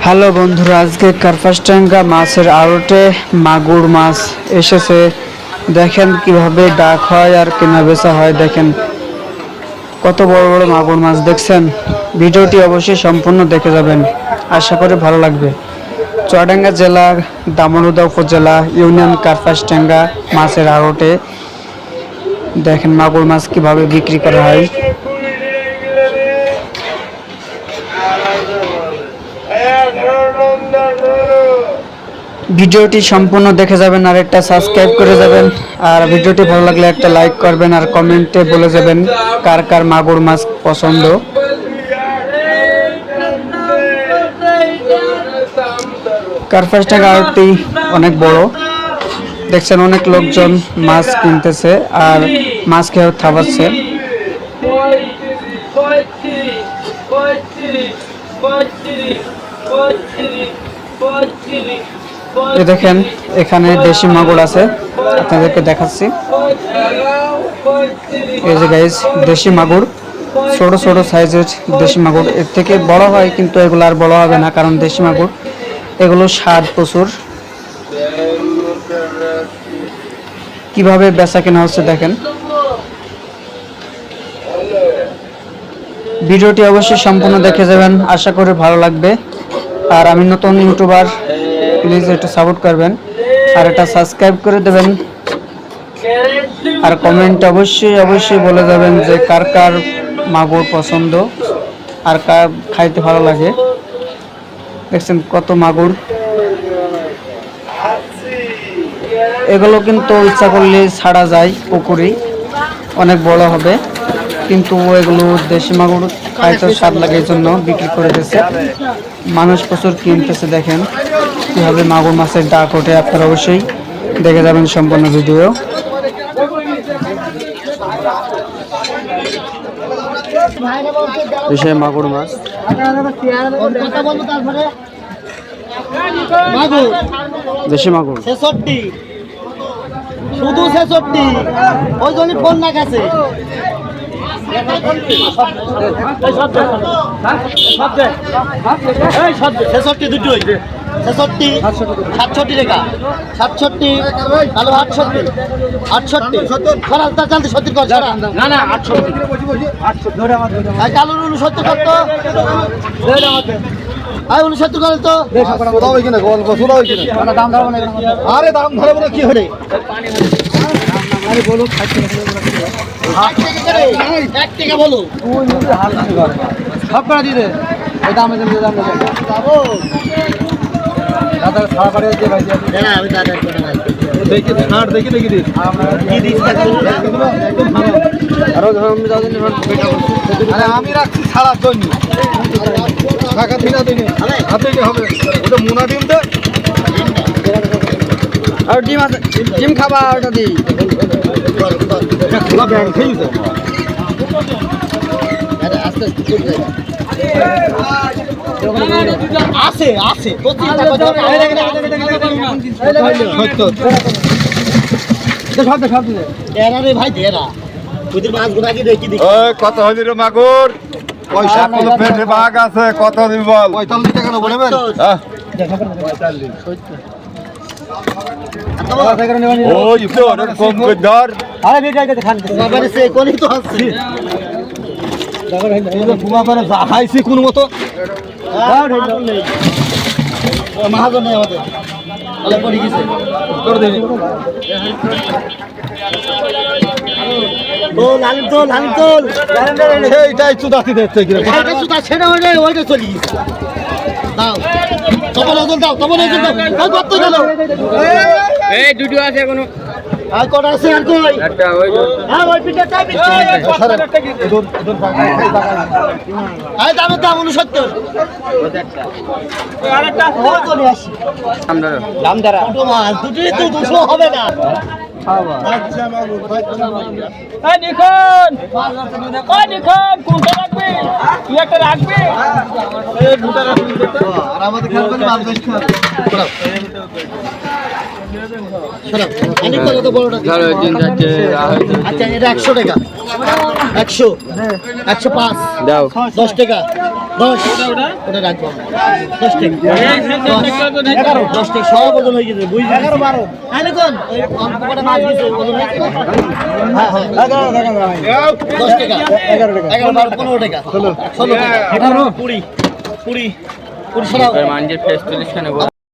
Hello বন্ধুরা, আজকে কার্পাসডাঙ্গা মাছের আড়তে মাগুর মাছ এসেছে। দেখেন কিভাবে ডাক হয় আর কেনা বেচা হয়। দেখেন কত বড় বড় মাগুর মাছ দেখছেন। ভিডিওটি অবশ্যই সম্পূর্ণ দেখে যাবেন, আশা করি ভালো লাগবে। চুয়াডাঙ্গা জেলা দামোহদা উপজেলা ইউনিয়ন কার্পাসডাঙ্গা মাছের আড়তে দেখেন মাগুর মাছ কিভাবে বিক্রি করা হয়। ভিডিওটি সম্পূর্ণ দেখে যাবেন আর একটা সাবস্ক্রাইব করে যাবেন। আর ভিডিওটি ভালো লাগলে একটা লাইক করবেন আর কমেন্টে বলে যাবেন কার কার মাগুর মাছ পছন্দ। কার্পাসডাঙ্গা আড়তটি অনেক বড়, দেখছেন অনেক লোকজন মাছ কিনতেছে আর মাছ খেয়ে খাওয়াচ্ছে। দেখেন এখানে দেশি মাগুর আছে, আপনাদেরকে দেখাচ্ছি। এই যে গাইস, দেশি মাগুর, ছোট ছোট সাইজের দেশি মাগুর। এর থেকে বড় হয় কিন্তু এগুলো আর বড় হবে না, কারণ দেশি মাগুর এগুলো স্বাদ প্রচুর। কিভাবে বেচা কেনা হচ্ছে দেখেন। ভিডিওটি অবশ্যই সম্পূর্ণ দেখে যাবেন, আশা করি ভালো লাগবে। আর আমি নতুন ইউটিউবার, প্লিজ একটু সাপোর্ট করবেন আর একটা সাবস্ক্রাইব করে দেবেন। আর কমেন্ট অবশ্যই বলে যাবেন যে কার কার মাগুর পছন্দ আর কার খাইতে ভালো লাগে। দেখছেন কত মাগুর। এগুলো কিন্তু ইচ্ছা করলে ছাড়া যায় পুকুরে, অনেক বড় হবে, কিন্তু এগুলো দেশি মাগুর খাইতে স্বাদ লাগে, এই জন্য বিক্রি করে দিচ্ছে। মানুষ প্রচুর কিনতেছে। দেখেন কিভাবে মাগুর মাছের ডাক ওঠে, আপনারা অবশ্যই দেখে যাবেন সম্পূর্ণ ভিডিও। মাগুর মাছ, দেশি মাগুর 66, শুধু 66। ওই জন্য ফোন না গেছে। 66 দুটোই 66, 67 টাকা, 67 আলো 68, 68 সরা চালতে 70 কর সরা। না না 68, 68 কালুর 69 কত? আই 69 করে তো দাও এখানে গল্প শুনাও এখানে। দাম ধরবো না, আরে দাম ধরবো না কি হরে? আরে বলো 60 টাকা বলো। সব করে দিতে ওই দামে দাম যাবো দাদা খাওয়া করে দিয়ে ভাই। না আমি দাদা করে ভাই দেখি ছাড় দেখি দি আমরা কি দিস একদম ভালো। আরো আমি দাদা নিয়ে বেটা বলছি। আরে আমি রাখছি ছাড়ার জন্য টাকা দিনা দিনে হাতে কি হবে? ওটা মোনা ডিম দে আর ডিম আছে, ডিম খাবা ওটা দি খোলা ব্যাংক খেয়েছে। আরে আস্তে আস্তে চলে যায়। আছে আছে তো চিন্তা করতে হবে। এরা রে ভাই দেরা ওদের মাছগুলো কি দেখি দেখি। ওই কত হলি রে মাগুর? পয়সা কত পেটে ভাগ আছে, কত দিবি বল? 45 টাকা নেবো নেবেন? হ্যাঁ 45 ওই তো ওর কম করে ধর। আরে বেটা এটা খান বাবারে সে কোনি তো আছে বাবারে এই বুমা পারে হাইছি কোন মতো নেই মহাজন নেই আমাদের আলে পড়ে গেছে করে দেবে। তো লালিম তোল এইটাই চুদাতি দেখতে কি এটা চুদা ছেড়ে ওইটা চলে গেছে। দাও তবল ওজন দাও কই কত গেল? এই দুটো আছে এখনো। আর কত আছে আর কই? একটা ওই হ্যাঁ ওই পিটাটা আই দাম 69 আরেকটা ও চলে আসি দাম দ্বারা ছোট মাছ দুটোই তো 200 হবে না। আচ্ছা মাগো এই দেখুন কোনটা রাখবে? তুই একটা রাখবে? এই দুটো রাখুন আর আমাদের খেলবেন মাছ বেশি খাবে। অনেক কত বড়টা আচ্ছা এটা 100 টাকা 100 105 দাও 10 টাকা 10 ওটা রাখবো 10 টাকা 10 টাকা সব ওজন হয়ে গেছে বুঝলি 11 12 তাহলে কোন ওই অঙ্কটা মাছ দিছে ওজন হয়েছে হ্যাঁ হ্যাঁ 10 টাকা 11 টাকা 11 12 15 টাকা 16 18 20 20 20 20 মানজের ফেস 40 খানে